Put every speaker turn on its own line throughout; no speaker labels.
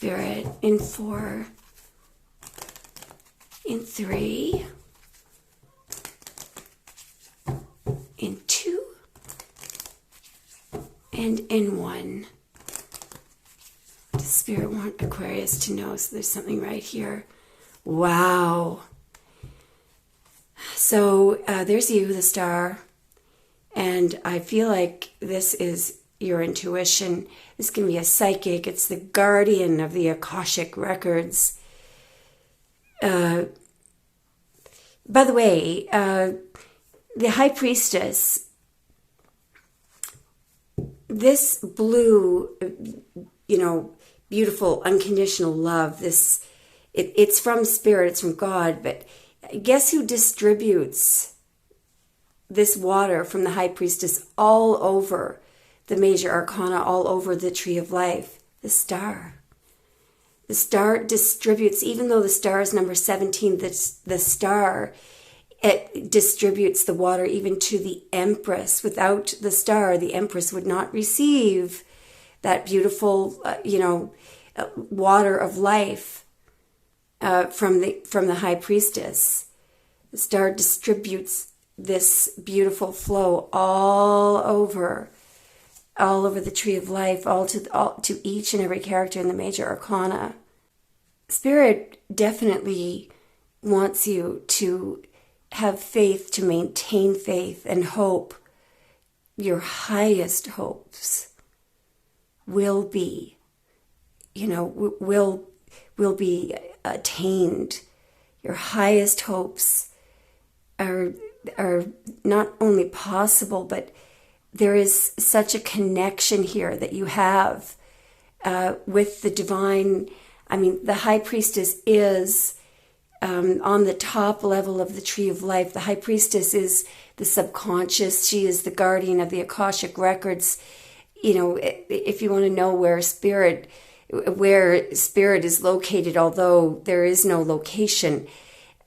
Spirit, in 4, in 3, in 2, and in 1. What does Spirit want Aquarius to know? So there's something right here. Wow. So there's you, the star. And I feel like this is your intuition. This can be a psychic. It's the guardian of the Akashic records. By the way, the High Priestess, this blue, beautiful, unconditional love, it's from Spirit, it's from God, but guess who distributes this water from the High Priestess all over the major arcana, all over the Tree of Life? The star. The star distributes, even though the star is number 17, the star, it distributes the water even to the Empress. Without the star, the Empress would not receive that beautiful, water of life from the High Priestess. The star distributes this beautiful flow all over the Tree of Life, all to each and every character in the major arcana. Spirit definitely wants you to have faith, to maintain faith and hope. Your highest hopes will be, will be attained. Your highest hopes are not only possible, but there is such a connection here that you have with the divine. I mean, the High Priestess is on the top level of the Tree of Life. The High Priestess is the subconscious. She is the guardian of the Akashic records. If you want to know where spirit is located, although there is no location,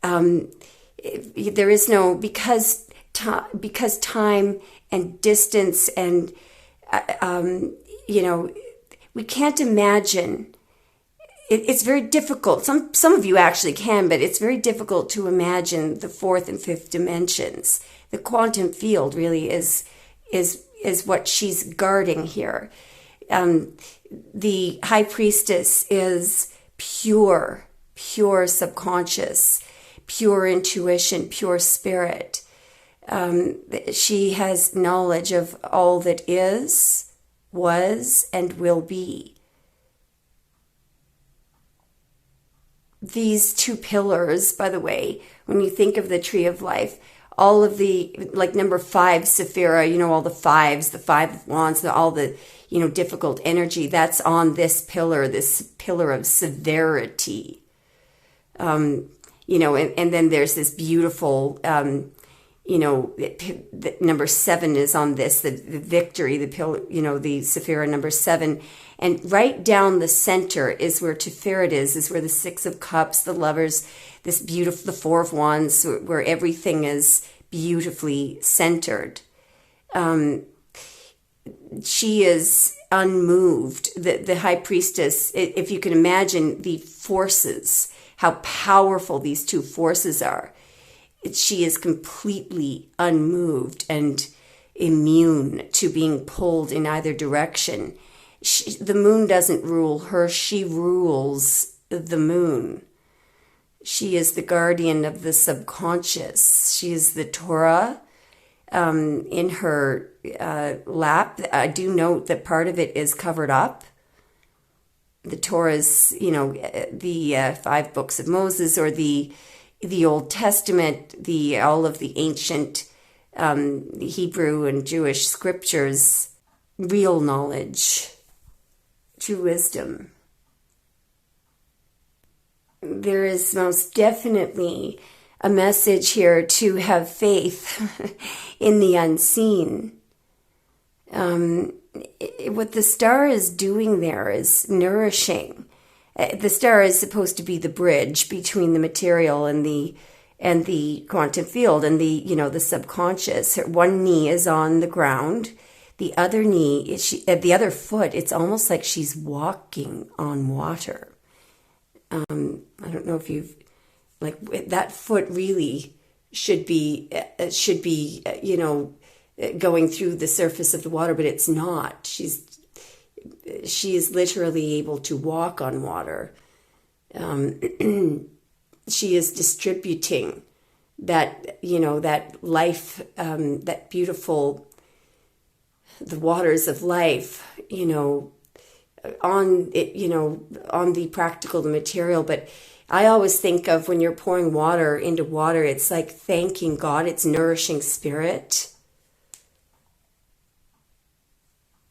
there is no, because time and distance and, we can't imagine. It's very difficult. Some of you actually can, but it's very difficult to imagine the fourth and fifth dimensions. The quantum field really is what she's guarding here. The High Priestess is pure subconscious, pure intuition, pure spirit. She has knowledge of all that is, was, and will be. These two pillars, by the way, when you think of the Tree of Life, all of the, like number 5, Sephira, all the fives, the 5 of Wands, all the, difficult energy, that's on this pillar of severity. And then there's this beautiful, number 7 is on this, the victory, the pillar, the Sephira number 7. And right down the center is where Tiferet is where the 6 of Cups, the Lovers, this beautiful, the 4 of Wands, where everything is beautifully centered. She is unmoved. The High Priestess, if you can imagine the forces, how powerful these two forces are, she is completely unmoved and immune to being pulled in either direction. The moon doesn't rule her, she rules the moon. She is the guardian of the subconscious. She is the Torah in her lap. I do note that part of it is covered up. The Torah is, the 5 books of Moses, or the Old Testament, all of the ancient Hebrew and Jewish scriptures, real knowledge, true wisdom. There is most definitely a message here to have faith in the unseen. What the star is doing there is nourishing. The star is supposed to be the bridge between the material and the quantum field and the subconscious. One knee is on the ground. the other knee, the other foot, it's almost like she's walking on water. I don't know if you've, like, that foot really should be, going through the surface of the water, but it's not. She is literally able to walk on water. She is distributing that, that life, that beautiful, the waters of life, on it, on the practical, the material. But I always think of when you're pouring water into water, it's like thanking God. It's nourishing spirit.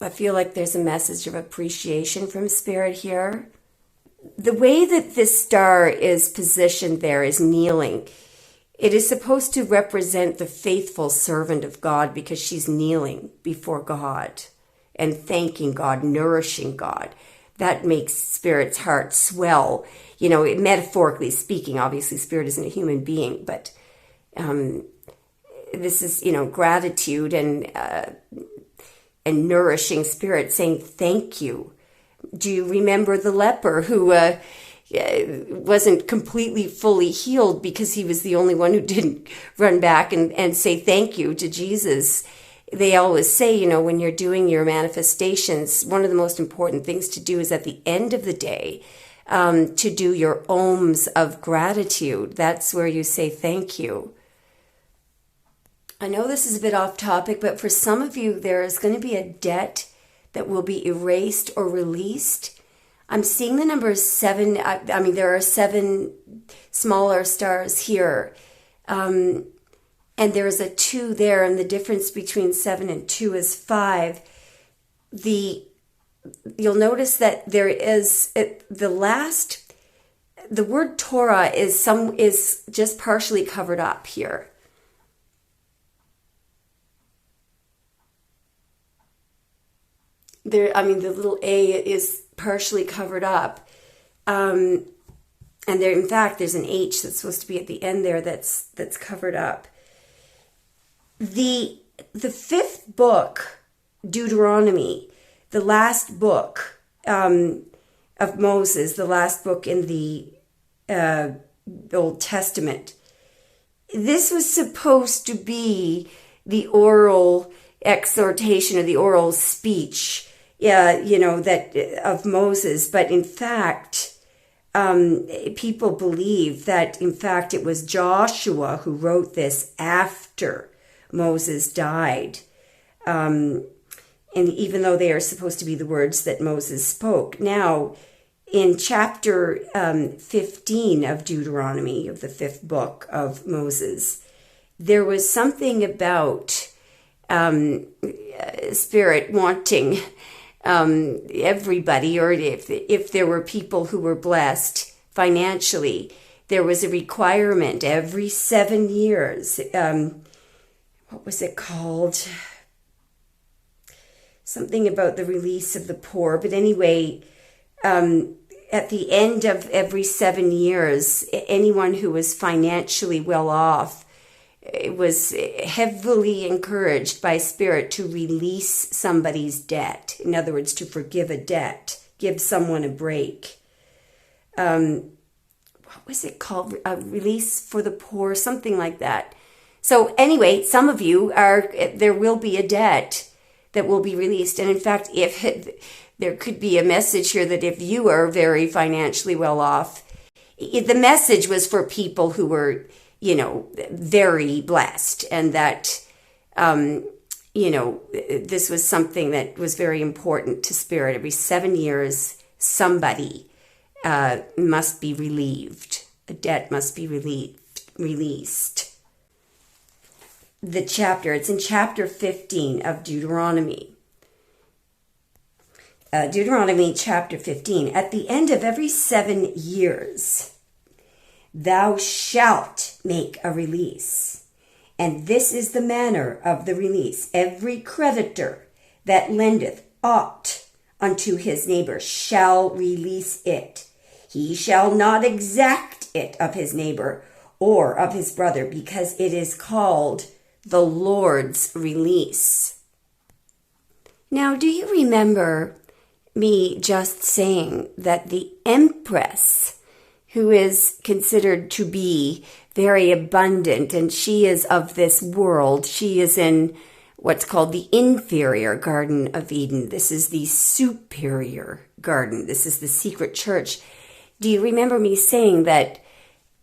I feel like there's a message of appreciation from spirit here. The way that this star is positioned there is kneeling. It is supposed to represent the faithful servant of God because she's kneeling before God and thanking God, nourishing God. That makes spirit's heart swell. Metaphorically speaking, obviously spirit isn't a human being, but this is, gratitude and nourishing spirit saying thank you. Do you remember the leper who wasn't completely fully healed because he was the only one who didn't run back and say thank you to Jesus? They always say, when you're doing your manifestations, one of the most important things to do is at the end of the day, to do your ohms of gratitude. That's where you say thank you. I know this is a bit off topic, but for some of you, there is going to be a debt that will be erased or released. I'm seeing the number 7. I mean, there are 7 smaller stars here. And there's a 2 there, and the difference between 7 and 2 is 5. You'll notice that there is the word Torah is just partially covered up here. The little A is partially covered up. And there, in fact, there's an H that's supposed to be at the end there that's covered up. The 5th book, Deuteronomy, the last book of Moses, the last book in the Old Testament, this was supposed to be the oral exhortation or the oral speech, of Moses. But in fact, people believe that, in fact, it was Joshua who wrote this after Moses died. And even though they are supposed to be the words that Moses spoke. Now, in chapter 15 of Deuteronomy, of the 5th book of Moses, there was something about spirit wanting everybody, or if there were people who were blessed financially, there was a requirement every 7 years. What was it called? Something about the release of the poor. But anyway, at the end of every 7 years, anyone who was financially well off, it was heavily encouraged by spirit to release somebody's debt. In other words, to forgive a debt, give someone a break. What was it called? A release for the poor, something like that. So anyway, some of you there will be a debt that will be released. And in fact, there could be a message here that if you are very financially well off, the message was for people who were, very blessed, and that, this was something that was very important to spirit. Every 7 years, somebody must be relieved. A debt must be released. It's in chapter 15 of Deuteronomy. Deuteronomy chapter 15. At the end of every 7 years, thou shalt make a release. And this is the manner of the release. Every creditor that lendeth aught unto his neighbor shall release it. He shall not exact it of his neighbor or of his brother, because it is called the Lord's release. Now, do you remember me just saying that the Empress, who is considered to be very abundant, and she is of this world, she is in what's called the inferior Garden of Eden. This is the superior garden. This is the secret church. Do you remember me saying that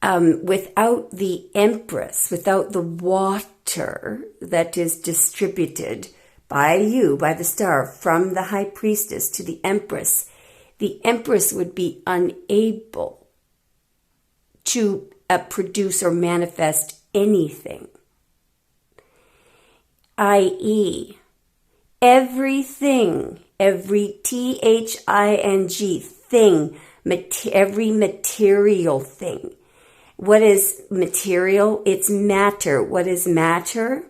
without the Empress, without the water that is distributed by you, by the star, from the high priestess to the Empress would be unable to produce or manifest anything. I.e., everything, every THING thing, every material thing. What is material? It's matter. What is matter?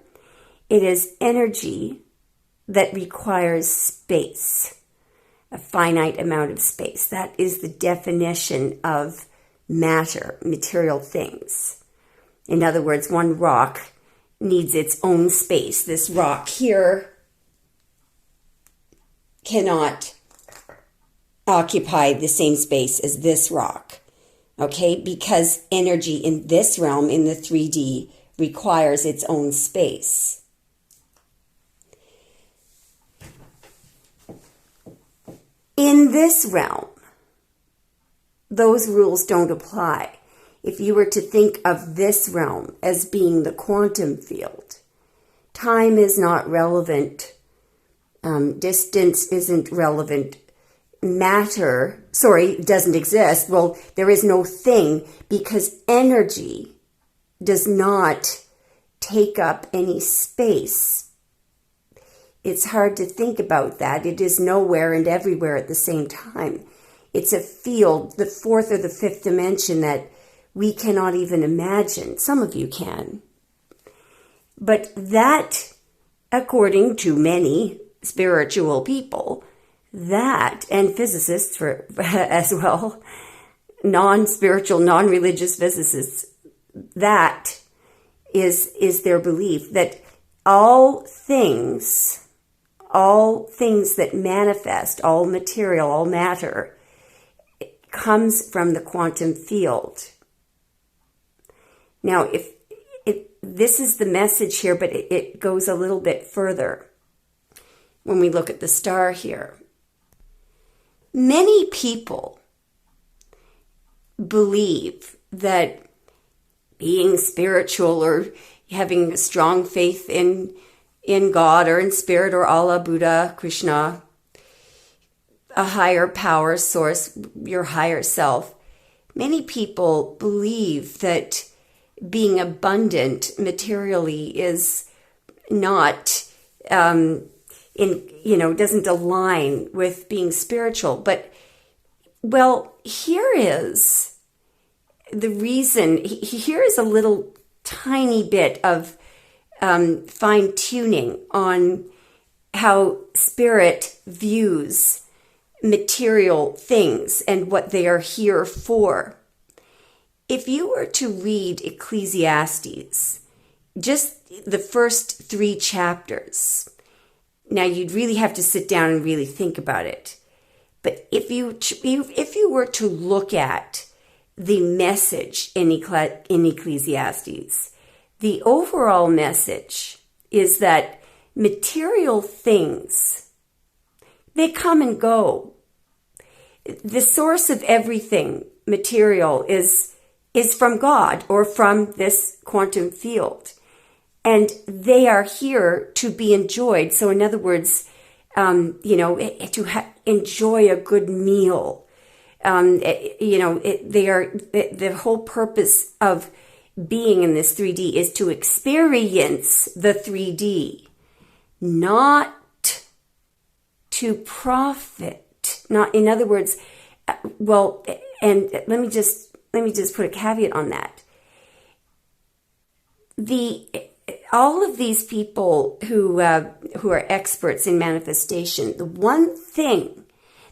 It is energy that requires space, a finite amount of space. That is the definition of matter, material things. In other words, one rock needs its own space. This rock here cannot occupy the same space as this rock, okay? Because energy in this realm, in the 3D, requires its own space. In this realm, those rules don't apply. If you were to think of this realm as being the quantum field, time is not relevant, distance isn't relevant, matter, doesn't exist. Well, there is no thing because energy does not take up any space. It's hard to think about that. It is nowhere and everywhere at the same time. It's a field, the fourth or the fifth dimension that we cannot even imagine. Some of you can. But that, according to many spiritual people, that, and physicists as well, non-spiritual, non-religious physicists, that is their belief that all things that manifest, all material, all matter, comes from the quantum field. Now, this is the message here, but it goes a little bit further when we look at the star here. Many people believe that being spiritual or having a strong faith in God or in spirit or Allah, Buddha, Krishna, a higher power source, your higher self. Many people believe that being abundant materially is not, doesn't align with being spiritual. But, well, here is the reason. Here is a little tiny bit of fine-tuning on how spirit views material things and what they are here for. If you were to read Ecclesiastes, just the first 3 chapters, now you'd really have to sit down and really think about it. But if you were to look at the message in Ecclesiastes, the overall message is that material things, they come and go. The source of everything material is from God or from this quantum field. And they are here to be enjoyed. So in other words, enjoy a good meal. The whole purpose of being in this 3D is to experience the 3D, not to profit. Not, in other words, and let me just put a caveat on that. All of these people who are experts in manifestation, the one thing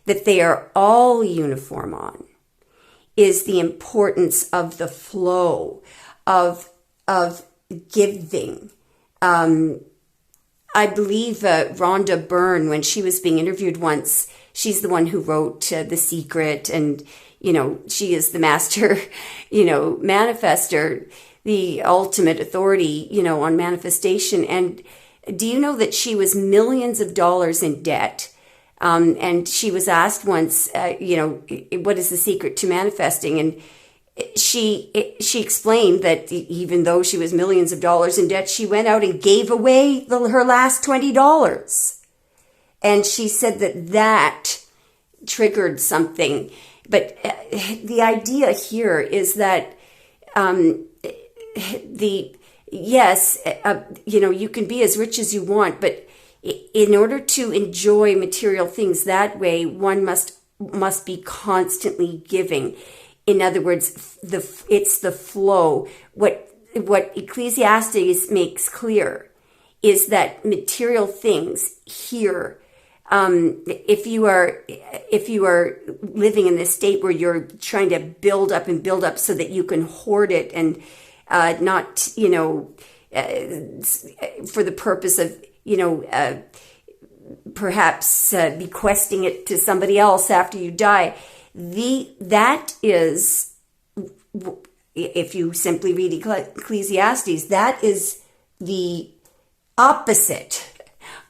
that they are all uniform on is the importance of the flow of giving, I believe Rhonda Byrne, when she was being interviewed once, she's the one who wrote The Secret, and, she is the master, manifester, the ultimate authority, on manifestation. And do you know that she was millions of dollars in debt? And she was asked once, what is the secret to manifesting? And she explained that even though she was millions of dollars in debt, she went out and gave away her last $20. And she said that triggered something. But the idea here is that you can be as rich as you want, but in order to enjoy material things that way, one must be constantly giving. In other words, it's the flow. What Ecclesiastes makes clear is that material things here, if you are living in this state where you're trying to build up so that you can hoard it and not, for the purpose of, perhaps bequesting it to somebody else after you die. That is, if you simply read Ecclesiastes, that is the opposite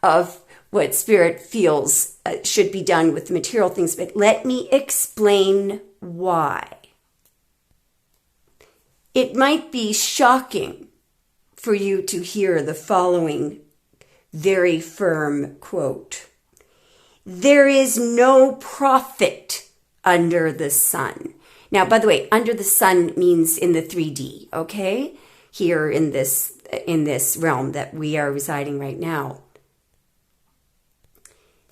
of what Spirit feels should be done with material things. But let me explain why. It might be shocking for you to hear the following very firm quote. There is no profit under the sun. Now, by the way, under the sun means in the 3D, okay? Here in this realm that we are residing right now.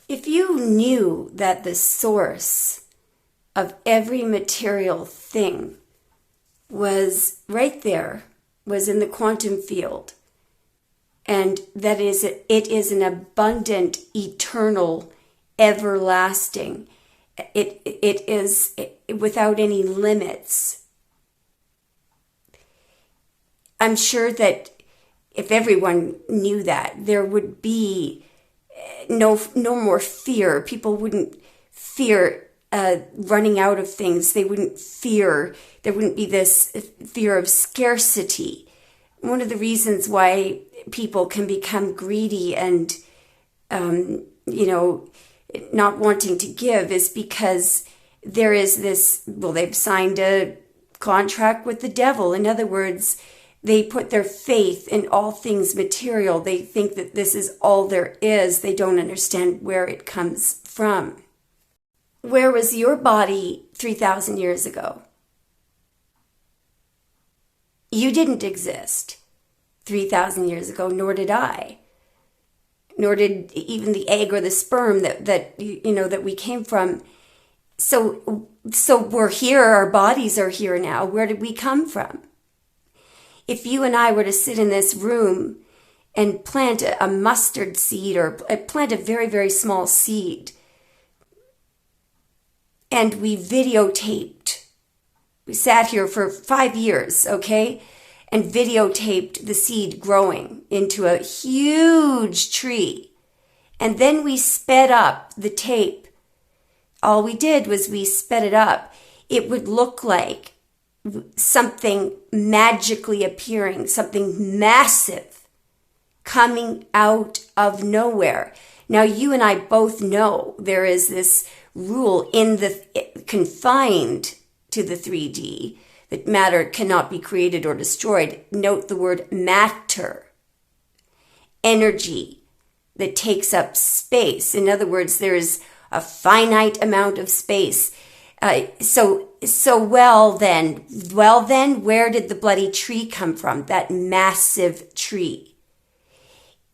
If you knew that the source of every material thing was right there, was in the quantum field, and that it is an abundant, eternal, everlasting. It is without any limits. I'm sure that if everyone knew that, there would be no more fear. People wouldn't fear running out of things. They wouldn't fear. There wouldn't be this fear of scarcity. One of the reasons why people can become greedy and, not wanting to give is because there is this, they've signed a contract with the devil. In other words, they put their faith in all things material. They think that this is all there is. They don't understand where it comes from. Where was your body 3,000 years ago? You didn't exist 3,000 years ago, nor did I. Nor did even the egg or the sperm that we came from. So we're here, our bodies are here now. Where did we come from? If you and I were to sit in this room and plant a mustard seed or plant a very, very small seed, and we sat here for 5 years, okay, and videotaped the seed growing into a huge tree, and then we sped up the tape. All we did was we sped it up. It would look like something magically appearing, something massive coming out of nowhere. Now, you and I both know there is this rule confined to the 3D that matter cannot be created or destroyed. Note the word matter, energy that takes up space. In other words, there is a finite amount of space. Well then, where did the bloody tree come from? That massive tree.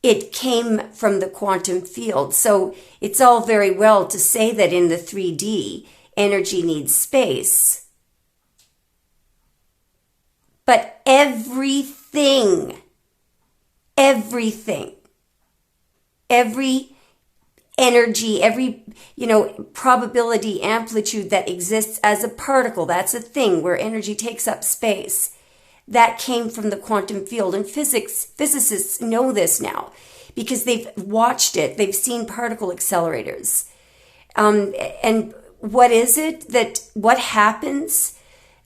It came from the quantum field. So it's all very well to say that in the 3D, energy needs space. But every energy, every, probability, amplitude that exists as a particle, that's a thing where energy takes up space, that came from the quantum field. And physicists know this now because they've watched it. They've seen particle accelerators. And what is it what happens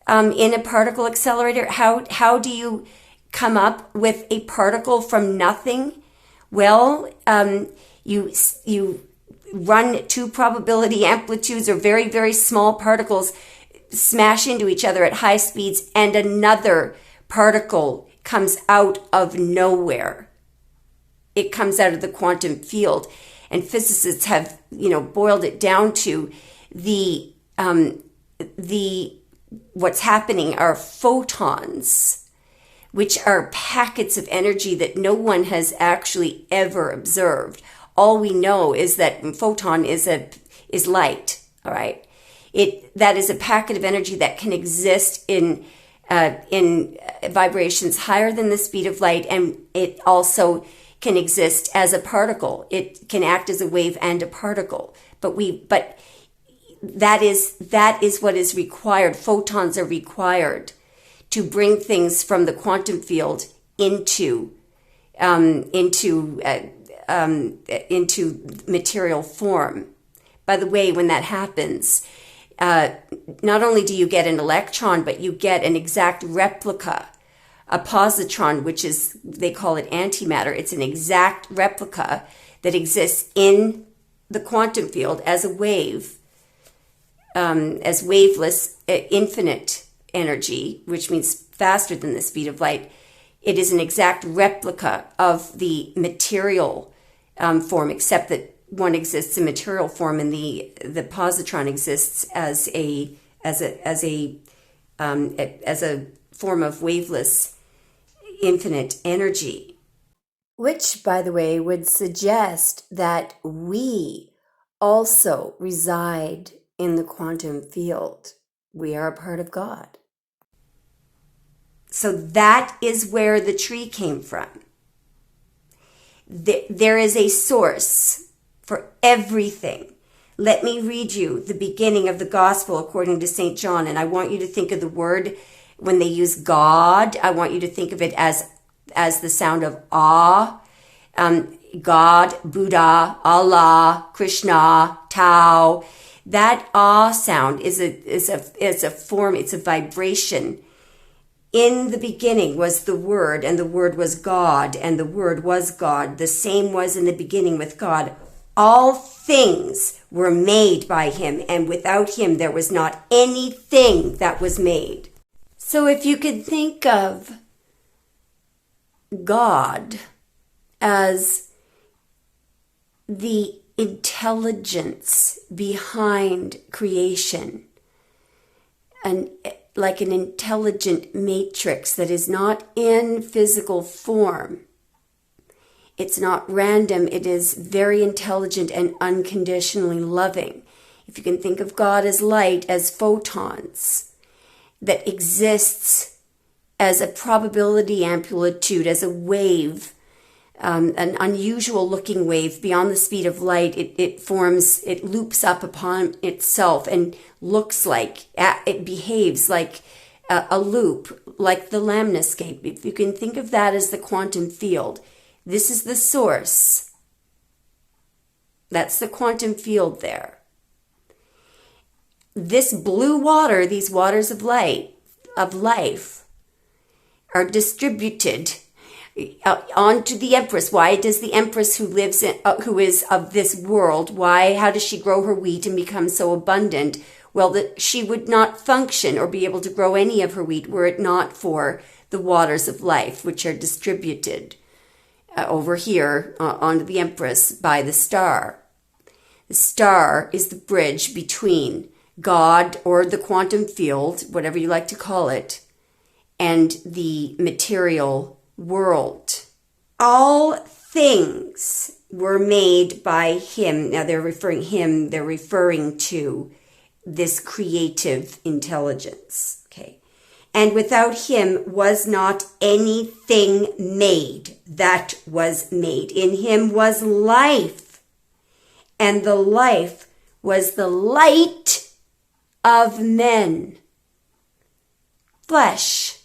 in a particle accelerator? How do you come up with a particle from nothing? Well, you run two probability amplitudes, or very, very small particles smash into each other at high speeds, and another particle comes out of nowhere. It comes out of the quantum field. And physicists have, boiled it down to the what's happening are photons, which are packets of energy that no one has actually ever observed. All we know is that photon is light. All right, that is a packet of energy that can exist in vibrations higher than the speed of light, and it also can exist as a particle. It can act as a wave and a particle. But that is what is required. Photons are required to bring things from the quantum field into material form. By the way, when that happens, not only do you get an electron, but you get an exact replica. A positron, which is, they call it antimatter. It's an exact replica that exists in the quantum field as a wave, as waveless, infinite energy, which means faster than the speed of light. It is an exact replica of the material form, except that one exists in material form and the positron exists as a form of waveless infinite energy, which, by the way, would suggest that we also reside in the quantum field. We are a part of God. So that is where the tree came from. There is a source for everything. Let me read you the beginning of the gospel according to St. John, and I want you to think of the word. When they use God, I want you to think of it as the sound of ah. God, Buddha, Allah, Krishna, Tao. That ah sound is a form, it's a vibration. In the beginning was the Word, and the Word was God, and the Word was God. The same was in the beginning with God. All things were made by him, and without him there was not anything that was made. So if you could think of God as the intelligence behind creation, and like an intelligent matrix that is not in physical form. It's not random. It is very intelligent and unconditionally loving. If you can think of God as light, as photons, that exists as a probability amplitude, as a wave, an unusual looking wave beyond the speed of light, it loops up upon itself and looks like, it behaves like a loop, like the lemniscape. If you can think of that as the quantum field, this is the source. That's the quantum field there. This blue water, these waters of light, of life, are distributed onto the Empress. Why does the Empress who lives in, who is of this world, how does she grow her wheat and become so abundant? Well, that she would not function or be able to grow any of her wheat were it not for the waters of life, which are distributed over here onto the Empress by the star. The star is the bridge between God, or the quantum field, whatever you like to call it, and the material world. All things were made by him. Now they're referring to this creative intelligence. Okay. And without him was not anything made that was made. In him was life, and the life was the light of men. Flesh.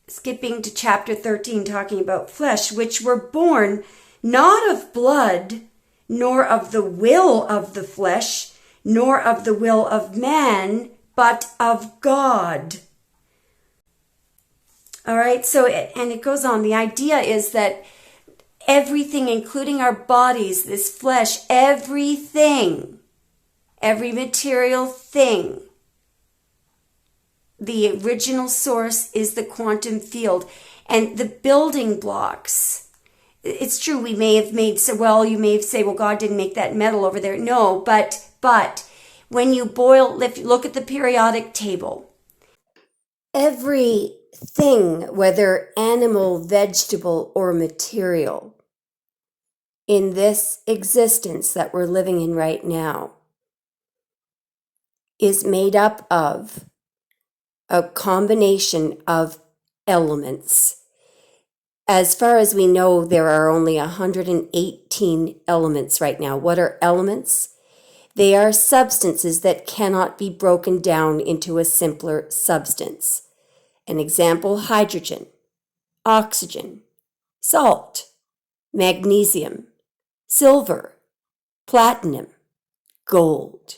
It's skipping to chapter 13, talking about flesh, which were born not of blood, nor of the will of the flesh, nor of the will of man, but of God. All right, so, and it goes on. The idea is that everything, including our bodies, this flesh, everything, every material thing, the original source is the quantum field. And the building blocks, it's true, we may have made, so well, you may say, well, God didn't make that metal over there. No, but when you look at the periodic table, everything, whether animal, vegetable, or material, in this existence that we're living in right now, is made up of a combination of elements. As far as we know, there are only 118 elements right now. What are elements? They are substances that cannot be broken down into a simpler substance. An example, hydrogen, oxygen, salt, magnesium, silver, platinum, gold.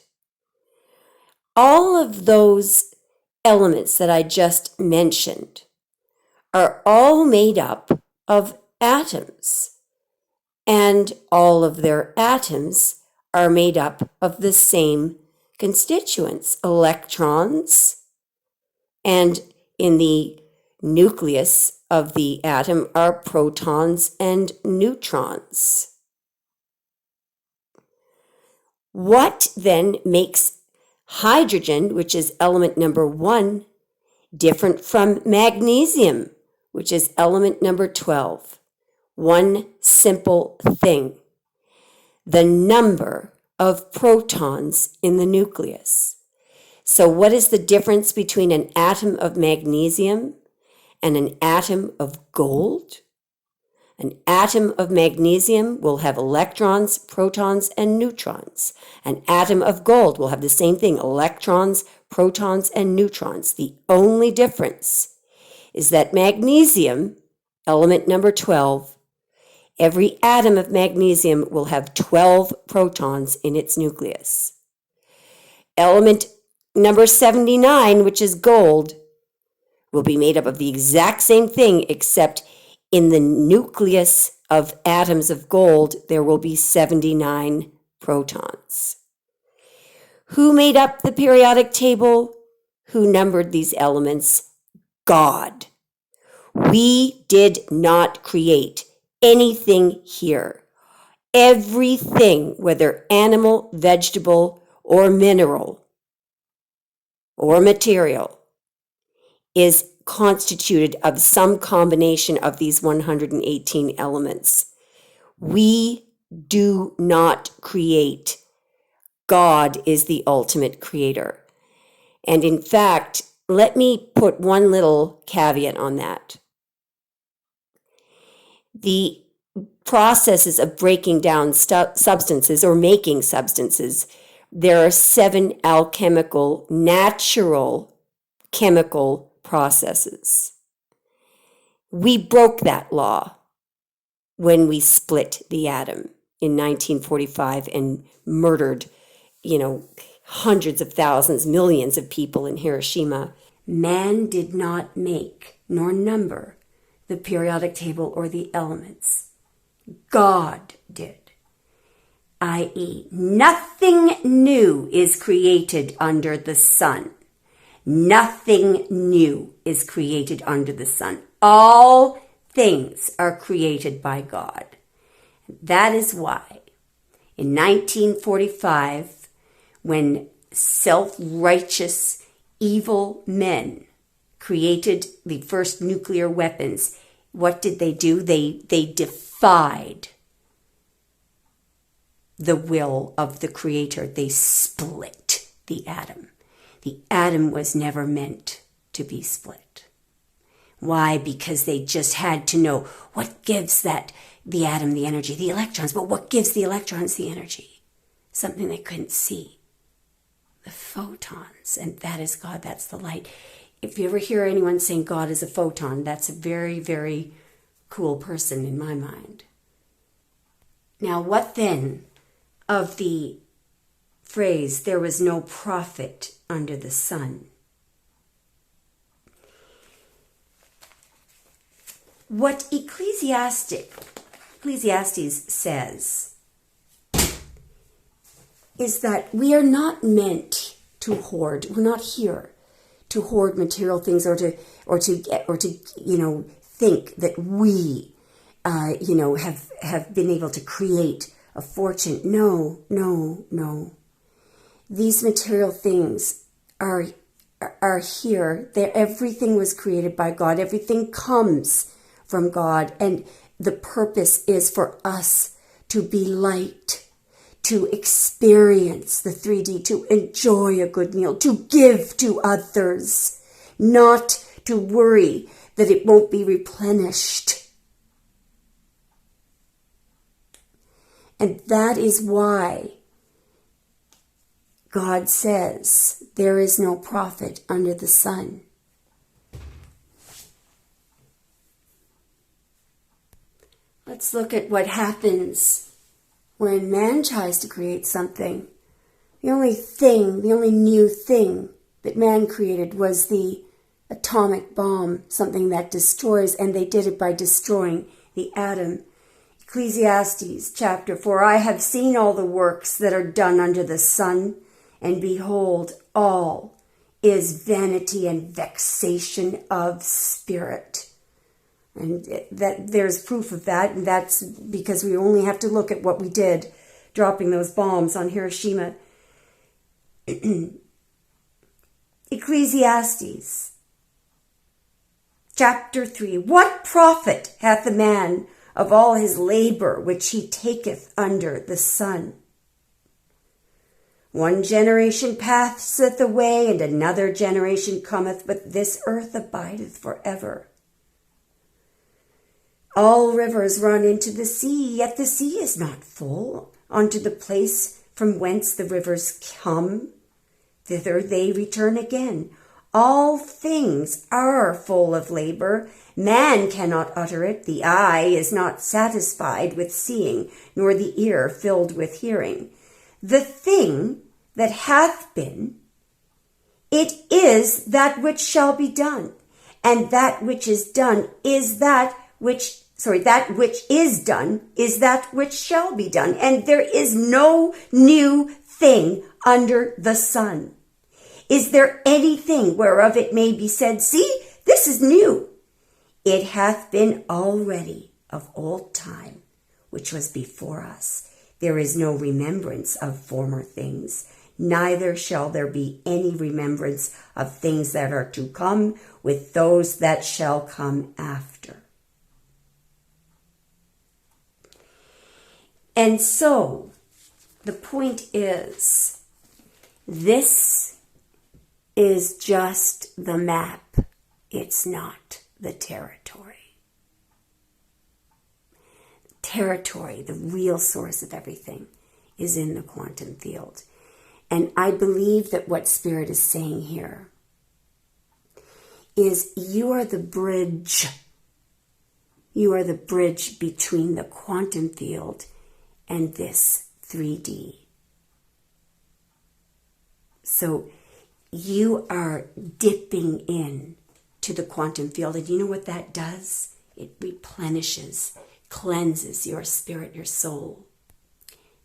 All of those elements that I just mentioned are all made up of atoms, and all of their atoms are made up of the same constituents, electrons, and in the nucleus of the atom are protons and neutrons. What then makes hydrogen, which is element number 1, different from magnesium, which is element number 12? One simple thing: the number of protons in the nucleus. So what is the difference between an atom of magnesium and an atom of gold? An atom of magnesium will have electrons, protons, and neutrons. An atom of gold will have the same thing, electrons, protons, and neutrons. The only difference is that magnesium, element number 12, every atom of magnesium will have 12 protons in its nucleus. Element number 79, which is gold, will be made up of the exact same thing, except in the nucleus of atoms of gold, there will be 79 protons. Who made up the periodic table? Who numbered these elements? God. We did not create anything here. Everything, whether animal, vegetable, or mineral, or material, is constituted of some combination of these 118 elements. We do not create. God is the ultimate creator. And in fact, let me put one little caveat on that. The processes of breaking down substances or making substances, there are 7 alchemical, natural chemical processes. We broke that law when we split the atom in 1945 and murdered, hundreds of thousands, millions of people in Hiroshima. Man did not make nor number the periodic table or the elements. God did. I.e., nothing new is created under the sun. Nothing new is created under the sun. All things are created by God. That is why in 1945, when self-righteous, evil men created the first nuclear weapons, what did they do? They defied the will of the Creator. They split the atom. The atom was never meant to be split. Why? Because they just had to know what gives the atom the energy, the electrons. But what gives the electrons the energy? Something they couldn't see. The photons. And that is God. That's the light. if you ever hear anyone saying God is a photon, that's a very, very cool person in my mind. Now, what then of the phrase, there was no prophet under the sun? What Ecclesiastes says is that we are not meant to hoard. We're not here to hoard material things or to think that we have been able to create a fortune. No. These material things are here. Everything was created by God. Everything comes from God, and the purpose is for us to be light, to experience the 3D, to enjoy a good meal, to give to others, not to worry that it won't be replenished. And that is why God says there is no prophet under the sun. Let's look at what happens when man tries to create something. The only new thing that man created was the atomic bomb, something that destroys, and they did it by destroying the atom. Ecclesiastes chapter 4, I have seen all the works that are done under the sun, and behold, all is vanity and vexation of spirit. And that there's proof of that, and that's because we only have to look at what we did, dropping those bombs on Hiroshima. Ecclesiastes chapter 3, what profit hath a man of all his labor which he taketh under the sun? One generation passeth away, and another generation cometh, but this earth abideth forever. All rivers run into the sea, yet the sea is not full. Unto the place from whence the rivers come, thither they return again. All things are full of labor. Man cannot utter it. The eye is not satisfied with seeing, nor the ear filled with hearing. The thing that hath been, it is that which shall be done. And that which is done is that which is done is that which shall be done. And there is no new thing under the sun. Is there anything whereof it may be said, see, this is new? It hath been already of old time, which was before us. There is no remembrance of former things, neither shall there be any remembrance of things that are to come with those that shall come after. And so, the point is, this is just the map. It's not the territory. Territory, the real source of everything, is in the quantum field. And I believe that what Spirit is saying here is you are the bridge. You are the bridge between the quantum field and this 3D. So you are dipping in to the quantum field. And you know what that does? It replenishes, cleanses your spirit, your soul.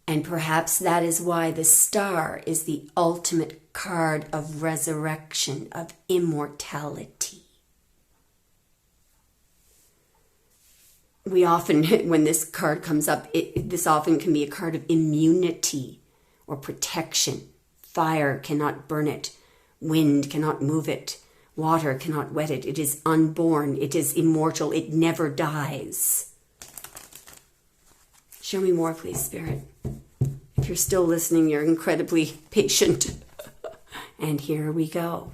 And perhaps that is why the star is the ultimate card of resurrection, of immortality. We often, when this card comes up, this often can be a card of immunity or protection. Fire cannot burn it. Wind cannot move it. Water cannot wet it. It is unborn. It is immortal. It never dies. Show me more, please, Spirit. If you're still listening, you're incredibly patient. And here we go.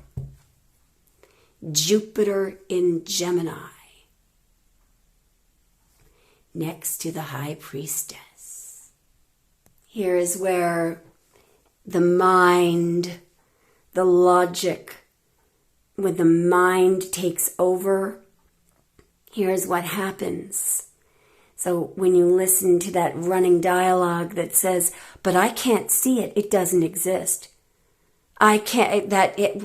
Jupiter in Gemini, next to the High Priestess. Here is where the mind, the logic, when the mind takes over, here's what happens. So when you listen to that running dialogue that says, but I can't see it, it doesn't exist. I can't,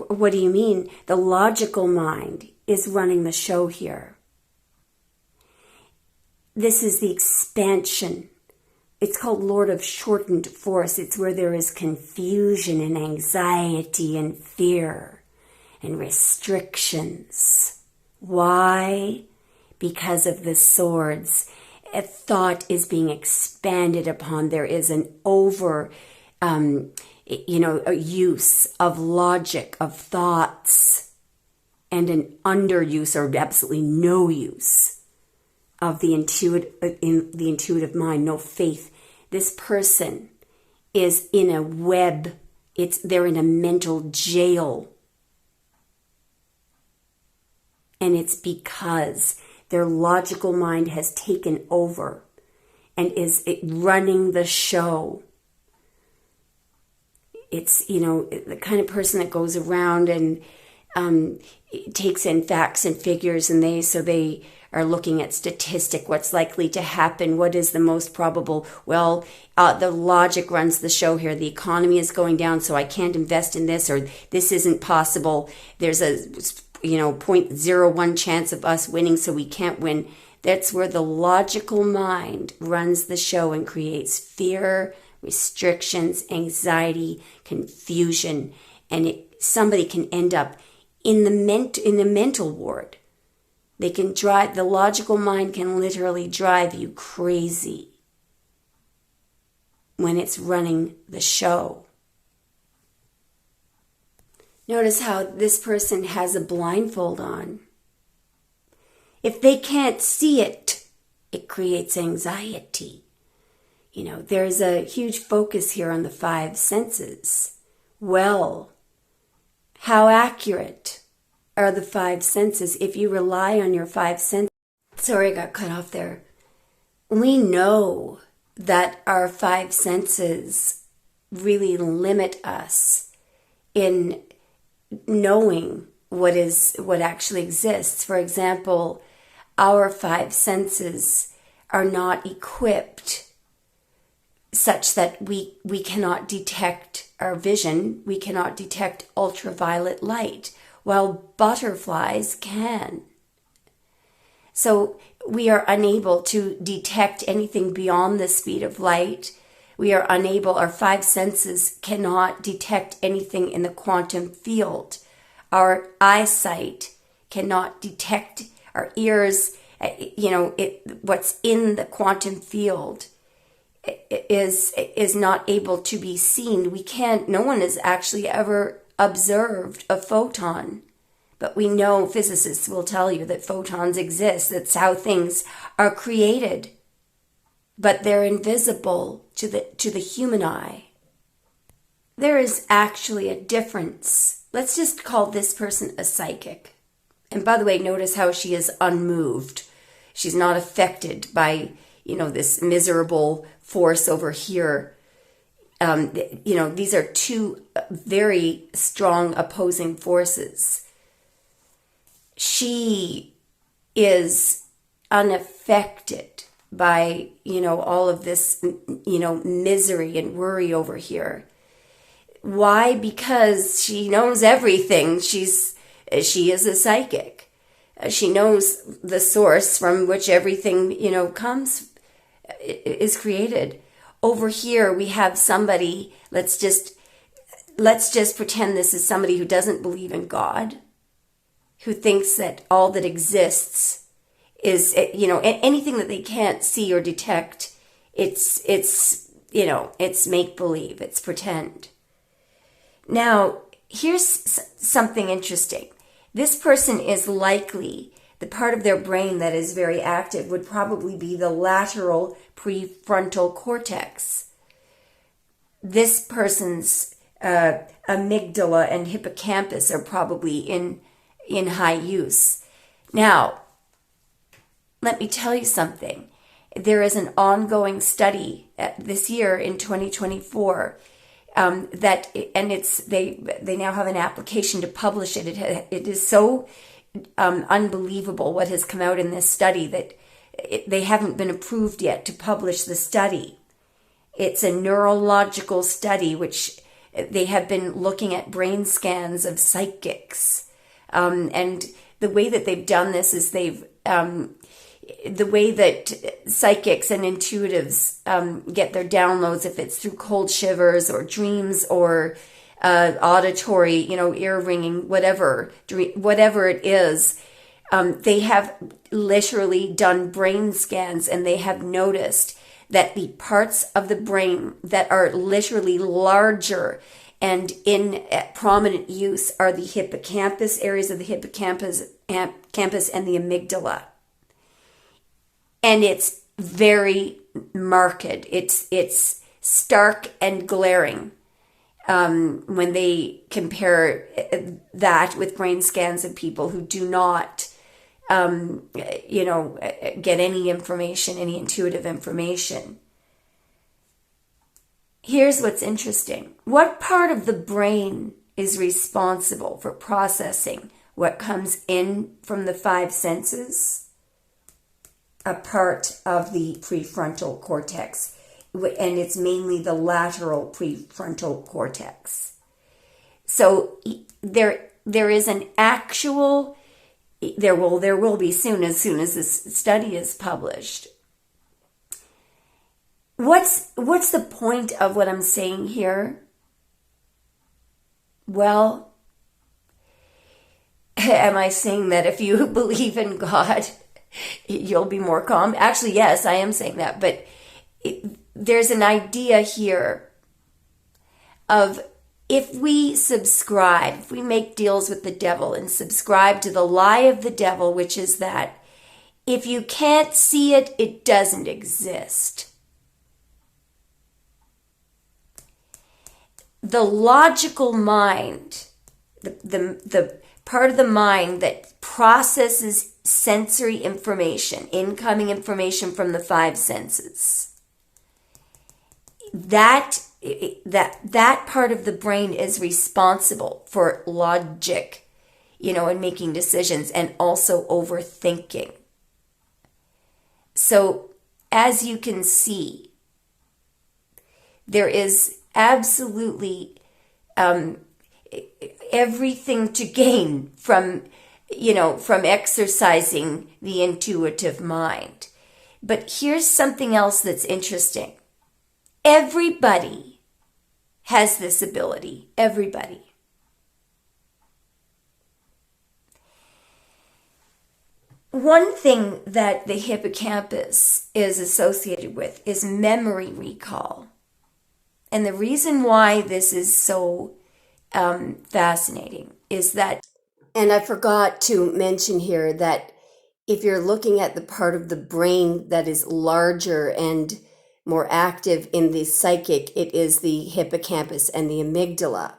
what do you mean? The logical mind is running the show here. This is the expansion. It's called Lord of Shortened Force. It's where there is confusion and anxiety and fear and restrictions. Why? Because of the swords. A thought is being expanded upon. There is an a use of logic, of thoughts, and an underuse or absolutely no use of the intuitive mind, no faith. This person is in a web. They're in a mental jail. And it's because their logical mind has taken over and is running the show. It's, the kind of person that goes around and takes in facts and figures, and they are looking at statistic, what's likely to happen, what is the most probable. Well, the logic runs the show here. The economy is going down, so I can't invest in this, or this isn't possible. There's a 0.01 chance of us winning, so we can't win. That's where the logical mind runs the show and creates fear, restrictions, anxiety, confusion, and somebody can end up in the mental ward. The logical mind can literally drive you crazy when it's running the show. Notice how this person has a blindfold on. If they can't see it, it creates anxiety. There's a huge focus here on the five senses. Well, how accurate are the five senses if you rely on your five senses? Sorry, I got cut off there. We know that our five senses really limit us in knowing what actually exists. For example, our five senses are not equipped such that we cannot detect our vision. We cannot detect ultraviolet light, while butterflies can. So we are unable to detect anything beyond the speed of light. Our five senses cannot detect anything in the quantum field. Our eyesight cannot detect, our ears, what's in the quantum field is not able to be seen. No one has actually ever observed a photon, but we know physicists will tell you that photons exist. That's how things are created, but they're invisible to the human eye. There is actually a difference. Let's just call this person a psychic. And by the way, notice how she is unmoved. She's not affected by, this miserable force over here. These are two very strong opposing forces. She is unaffected by, all of this, misery and worry over here. Why? Because she knows everything. She is a psychic. She knows the source from which everything, is created. Over here, we have somebody, let's just pretend this is somebody who doesn't believe in God, who thinks that all that exists is, anything that they can't see or detect, it's make-believe, it's pretend. Now, here's something interesting. This person is likely, the part of their brain that is very active would probably be the lateral prefrontal cortex. This person's amygdala and hippocampus are probably in high use. Now, let me tell you something. There is an ongoing study this year in 2024 They now have an application to publish it. It is so unbelievable what has come out in this study that they haven't been approved yet to publish the study. It's a neurological study which they have been looking at brain scans of psychics. And the way that they've done this is the way that psychics and intuitives get their downloads, if it's through cold shivers or dreams or auditory, ear ringing, whatever it is, they have literally done brain scans, and they have noticed that the parts of the brain that are literally larger and in prominent use are the hippocampus, areas of the hippocampus and the amygdala. And it's very marked. It's stark and glaring when they compare that with brain scans of people who do not, get any information, any intuitive information. Here's what's interesting. What part of the brain is responsible for processing what comes in from the five senses? A part of the prefrontal cortex, and it's mainly the lateral prefrontal cortex. So there is an actual, there will be soon as this study is published. What's the point of what I'm saying here? Well, am I saying that if you believe in God, you'll be more calm? Actually, yes, I am saying that. But there's an idea here of if we make deals with the devil and subscribe to the lie of the devil, which is that if you can't see it, it doesn't exist. The logical mind, the part of the mind that processes sensory information, incoming information from the five senses, that part of the brain is responsible for logic, and making decisions, and also overthinking. So as you can see, there is absolutely everything to gain from exercising the intuitive mind. But here's something else that's interesting. Everybody has this ability. Everybody. One thing that the hippocampus is associated with is memory recall. And the reason why this is so fascinating is that, and I forgot to mention here that if you're looking at the part of the brain that is larger and more active in the psychic, it is the hippocampus and the amygdala.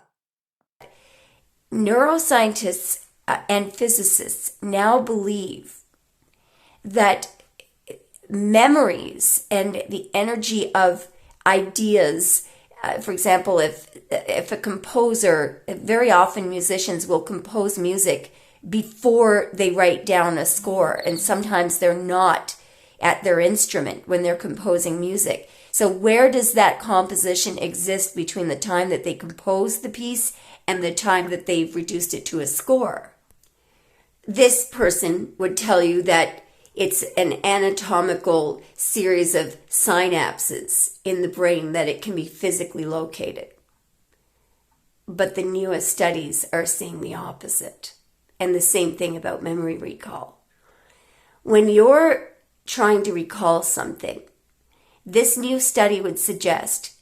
Neuroscientists and physicists now believe that memories and the energy of ideas, for example, if a composer, very often musicians will compose music before they write down a score, and sometimes they're not at their instrument when they're composing music. So where does that composition exist between the time that they compose the piece and the time that they've reduced it to a score? This person would tell you that it's an anatomical series of synapses in the brain that it can be physically located. But the newest studies are seeing the opposite. And the same thing about memory recall. When you're trying to recall something, this new study would suggest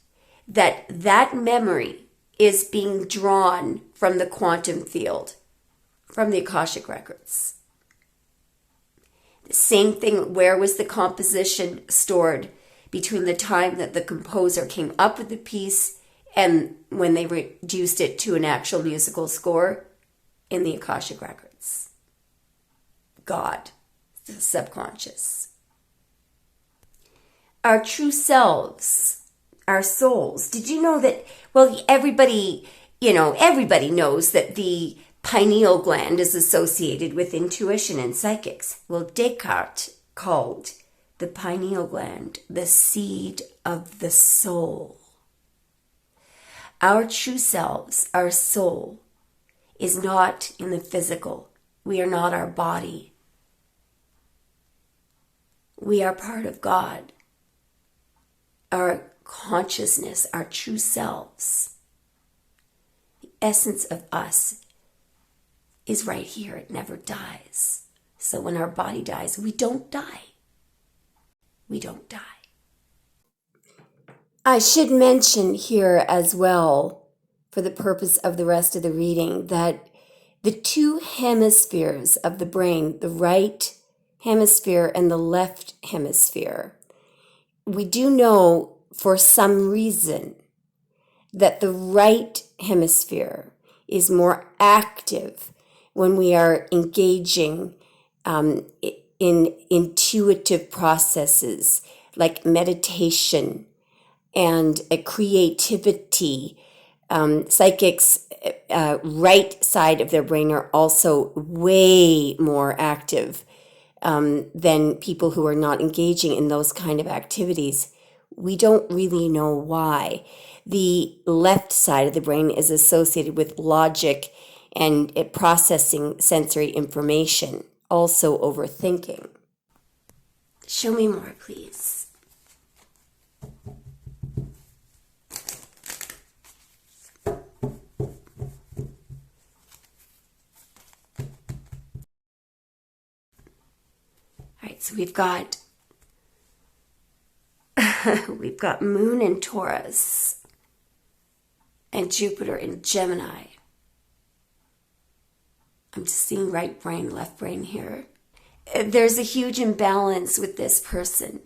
that that memory is being drawn from the quantum field, from the Akashic records. The same thing, where was the composition stored between the time that the composer came up with the piece and when they reduced it to an actual musical score? In the Akashic records. God, the subconscious. Our true selves our souls. Did you know that, well, everybody knows that the pineal gland is associated with intuition and psychics. Well, Descartes called the pineal gland the seed of the soul. Our true selves, our soul, is not in the physical. We are not our body. We are part of God. Our consciousness, our true selves, the essence of us is right here. It never dies. So when our body dies, we don't die. We don't die. I should mention here as well, for the purpose of the rest of the reading, that the two hemispheres of the brain, the right hemisphere and the left hemisphere, we do know for some reason that the right hemisphere is more active when we are engaging in intuitive processes like meditation and creativity. Psychics' right side of their brain are also way more active than people who are not engaging in those kind of activities. We don't really know why. The left side of the brain is associated with logic and processing sensory information, also overthinking. Show me more, please. All right, so we've got Moon in Taurus and Jupiter in Gemini. I'm just seeing right brain, left brain here. There's a huge imbalance with this person,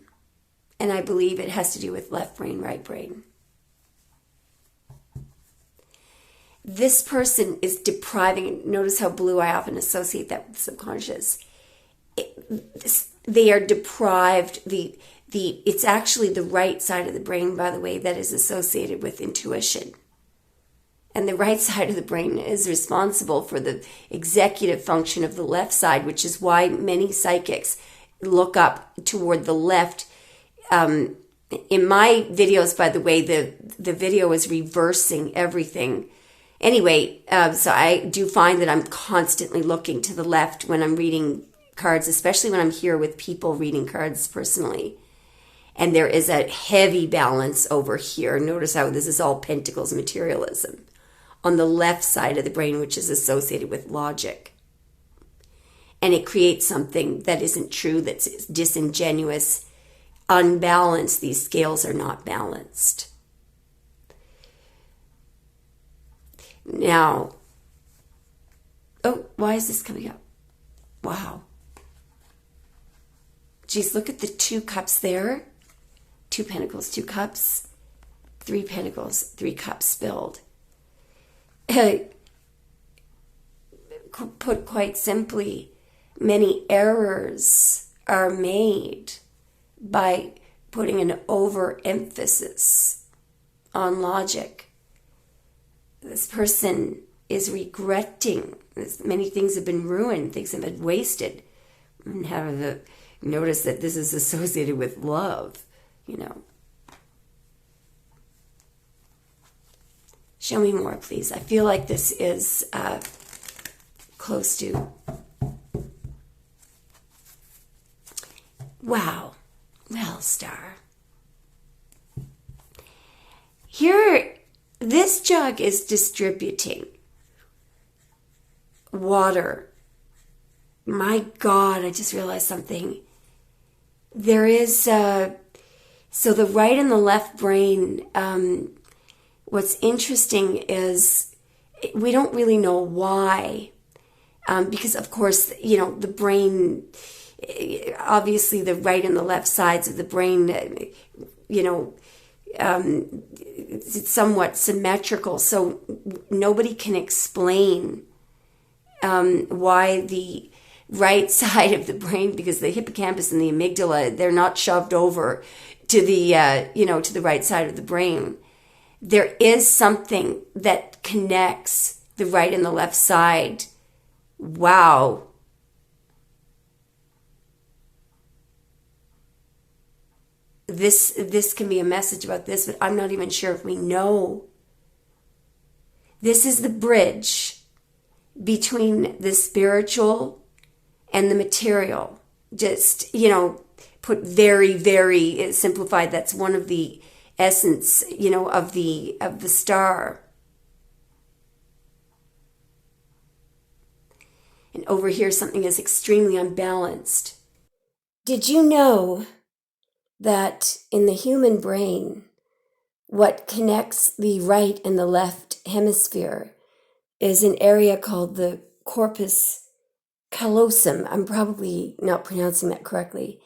and I believe it has to do with left brain, right brain. This person is depriving, notice how blue, I often associate that with subconscious. They are deprived, it's actually the right side of the brain, by the way, that is associated with intuition. And the right side of the brain is responsible for the executive function of the left side, which is why many psychics look up toward the left. In my videos, by the way, the video is reversing everything. Anyway, so I do find that I'm constantly looking to the left when I'm reading cards, especially when I'm here with people reading cards personally. And there is a heavy balance over here. Notice how this is all Pentacles materialism on the left side of the brain, which is associated with logic. And it creates something that isn't true, that's disingenuous, unbalanced. These scales are not balanced. Now, oh, why is this coming up? Wow. Geez, look at the 2 cups there. 2 pentacles, 2 cups, 3 pentacles, 3 cups spilled. Put quite simply, many errors are made by putting an overemphasis on logic. This person is regretting. Many things have been ruined, things have been wasted. And have the notice that this is associated with love, Show me more, please. I feel like this is close to... Wow. Well, star. Here, this jug is distributing water. My God, I just realized something. There is... so the right and the left brain... what's interesting is we don't really know why, because of course, the brain, obviously the right and the left sides of the brain, it's somewhat symmetrical. So nobody can explain why the right side of the brain, because the hippocampus and the amygdala, they're not shoved over to the, to the right side of the brain. There is something that connects the right and the left side. Wow. This can be a message about this, but I'm not even sure if we know. This is the bridge between the spiritual and the material. Just, put very, very simplified. That's one of the essence, of the star. And over here, something is extremely unbalanced. Did you know that in the human brain, what connects the right and the left hemisphere is an area called the Corpus Kosum? I'm probably not pronouncing that correctly.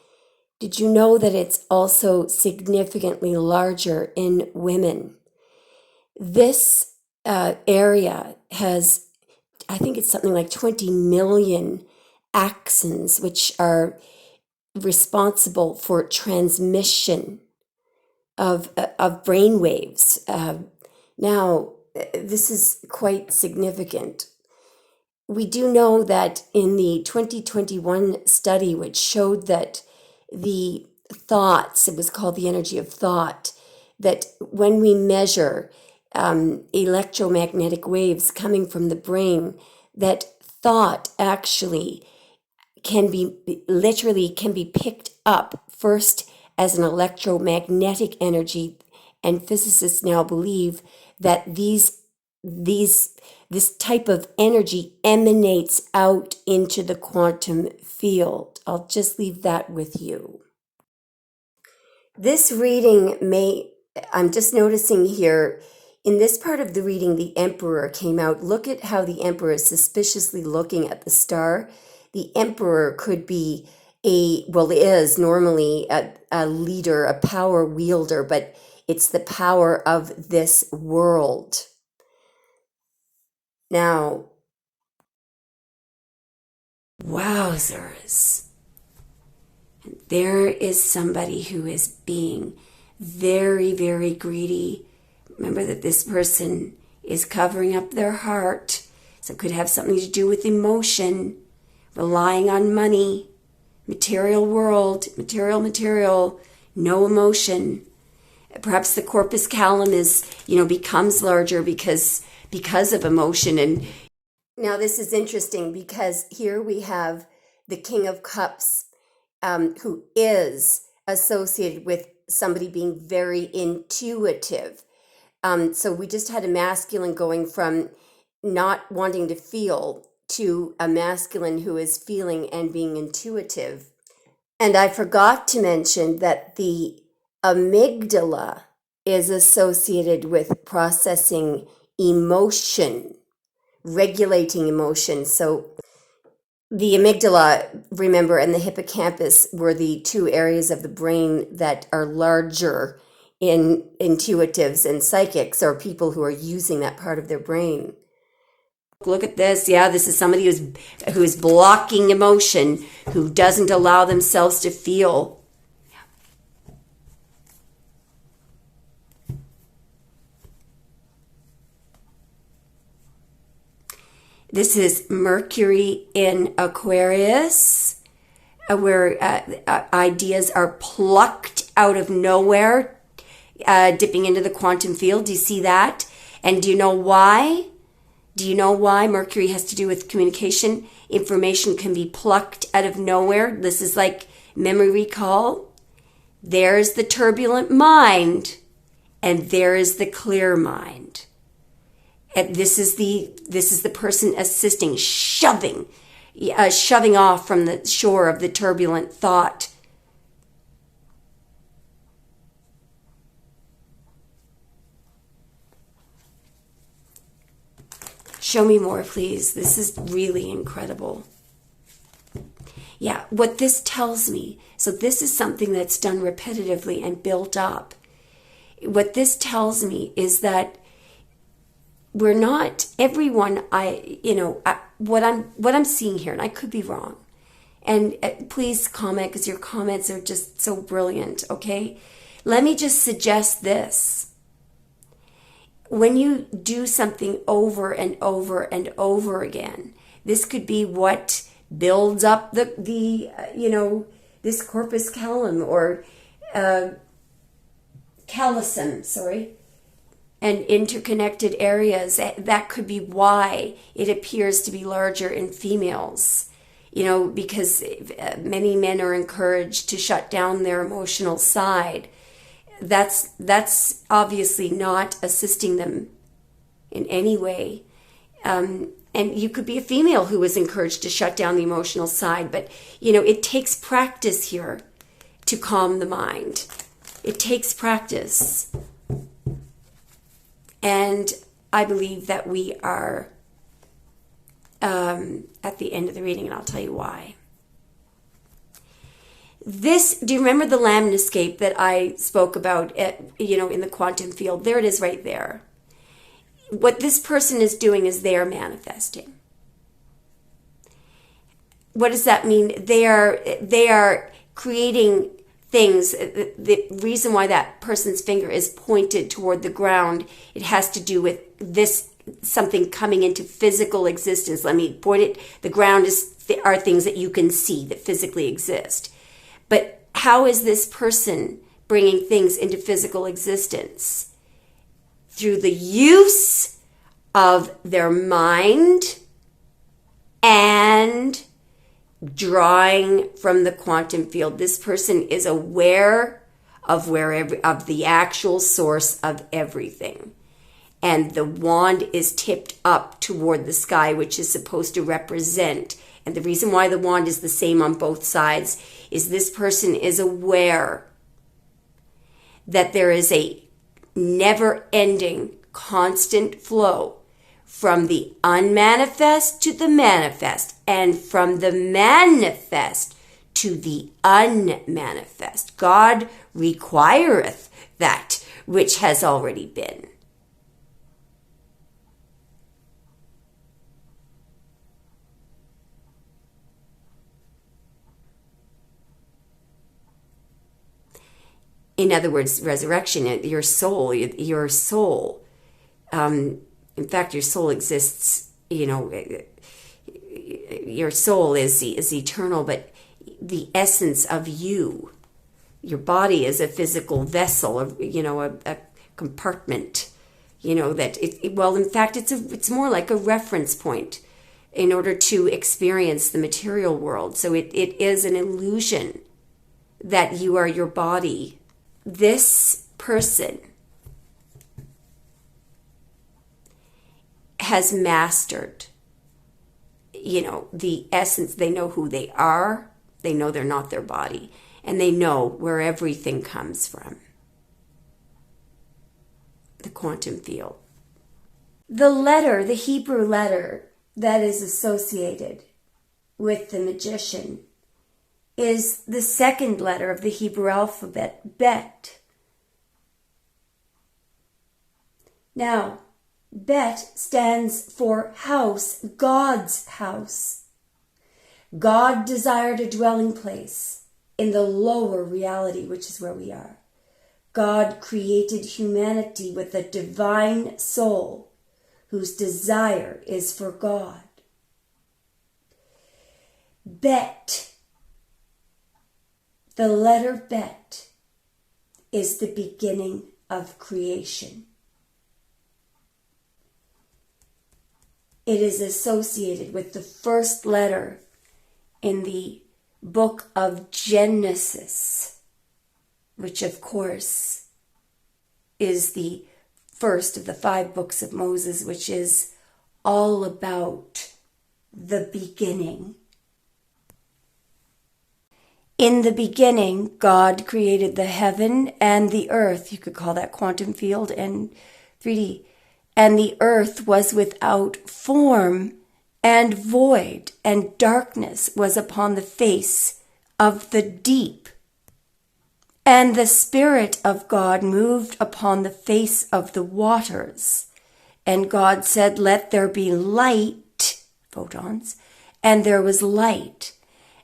Did you know that it's also significantly larger in women? This area has, I think it's something like 20 million axons, which are responsible for transmission of brain waves. Now, this is quite significant. We do know that in the 2021 study, which showed that the thoughts, it was called the energy of thought, that when we measure electromagnetic waves coming from the brain, that thought actually can be picked up first as an electromagnetic energy, and physicists now believe that this type of energy emanates out into the quantum field. I'll just leave that with you. This reading I'm just noticing here, in this part of the reading, the Emperor came out. Look at how the Emperor is suspiciously looking at the star. The Emperor could be is normally a leader, a power wielder, but it's the power of this world. Now, wowzers. There is somebody who is being very, very greedy. Remember that this person is covering up their heart, so it could have something to do with emotion, relying on money, material world, material, no emotion. Perhaps the corpus callosum becomes larger because of emotion. And now this is interesting because here we have the King of Cups, who is associated with somebody being very intuitive. So we just had a masculine going from not wanting to feel to a masculine who is feeling and being intuitive. And I forgot to mention that the amygdala is associated with processing emotion, regulating emotion. So the amygdala, remember, and the hippocampus were the two areas of the brain that are larger in intuitives and psychics, or people who are using that part of their brain. Look at this. Yeah, this is somebody who's blocking emotion, who doesn't allow themselves to feel. This is Mercury in Aquarius, where ideas are plucked out of nowhere, dipping into the quantum field. Do you see that? And do you know why? Do you know why Mercury has to do with communication? Information can be plucked out of nowhere. This is like memory recall. There's the turbulent mind, and there is the clear mind. And this is the person assisting, shoving off from the shore of the turbulent thought. Show me more, please. This is really incredible. Yeah, what this tells me, so this is something that's done repetitively and built up. What this tells me is that we're not everyone. What I'm seeing here, and I could be wrong. And please comment, because your comments are just so brilliant. Okay, let me just suggest this. When you do something over and over and over again, this could be what builds up this corpus callosum or callosum, and interconnected areas. That could be why it appears to be larger in females. Because many men are encouraged to shut down their emotional side. That's obviously not assisting them in any way. And you could be a female who is encouraged to shut down the emotional side, but it takes practice here to calm the mind. It takes practice. And I believe that we are at the end of the reading, and I'll tell you why. Do you remember the lemniscape that I spoke about in the quantum field? There it is right there. What this person is doing is they are manifesting. What does that mean? They are creating things. The reason why that person's finger is pointed toward the ground, it has to do with this, something coming into physical existence. Let me point it. The ground are things that you can see that physically exist. But how is this person bringing things into physical existence? Through the use of their mind and drawing from the quantum field. This person is aware of of the actual source of everything. And the wand is tipped up toward the sky, which is supposed to represent. And the reason why the wand is the same on both sides is this person is aware that there is a never-ending, constant flow from the unmanifest to the manifest, and from the manifest to the unmanifest. God requireth that which has already been. In other words, resurrection, your soul, in fact, your soul exists, your soul is eternal, but the essence of you, your body is a physical vessel, a compartment, in fact, it's more like a reference point in order to experience the material world. So it is an illusion that you are your body. This person has mastered, the essence. They know who they are. They know they're not their body. And they know where everything comes from. The quantum field. The Hebrew letter that is associated with the magician is the second letter of the Hebrew alphabet, Bet. Now, Bet stands for house, God's house. God desired a dwelling place in the lower reality, which is where we are. God created humanity with a divine soul whose desire is for God. Bet. The letter Bet is the beginning of creation. It is associated with the first letter in the book of Genesis, which of course is the first of the 5 books of Moses, which is all about the beginning. In the beginning, God created the heaven and the earth. You could call that quantum field and 3D. And the earth was without form and void, and darkness was upon the face of the deep. And the Spirit of God moved upon the face of the waters. And God said, "Let there be light," photons, and there was light.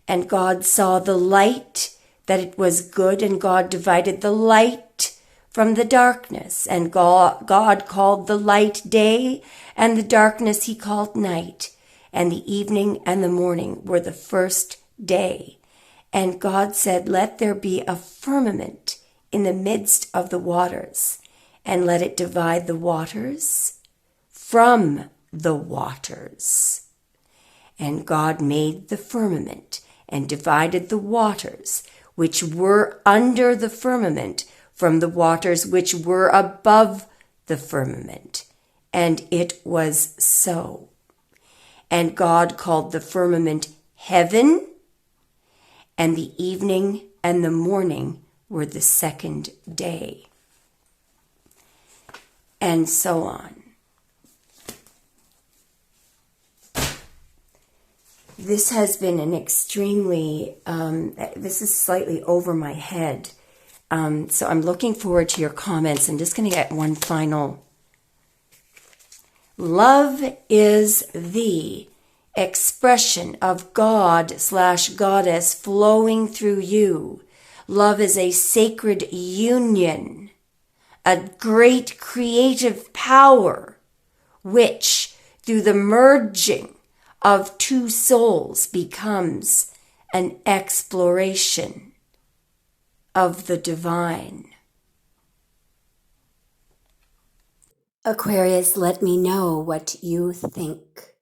And God saw the light, that it was good, and God divided the light from the darkness. And God called the light day, and the darkness he called night. And the evening and the morning were the first day. And God said, let there be a firmament in the midst of the waters, and let it divide the waters from the waters. And God made the firmament and divided the waters which were under the firmament from the waters which were above the firmament. And it was so. And God called the firmament heaven, and the evening and the morning were the second day. And so on. This has been an extremely, this is slightly over my head. So I'm looking forward to your comments. I'm just going to get one final. Love is the expression of God/Goddess flowing through you. Love is a sacred union, a great creative power, which through the merging of two souls becomes an exploration of the divine. Aquarius, let me know what you think.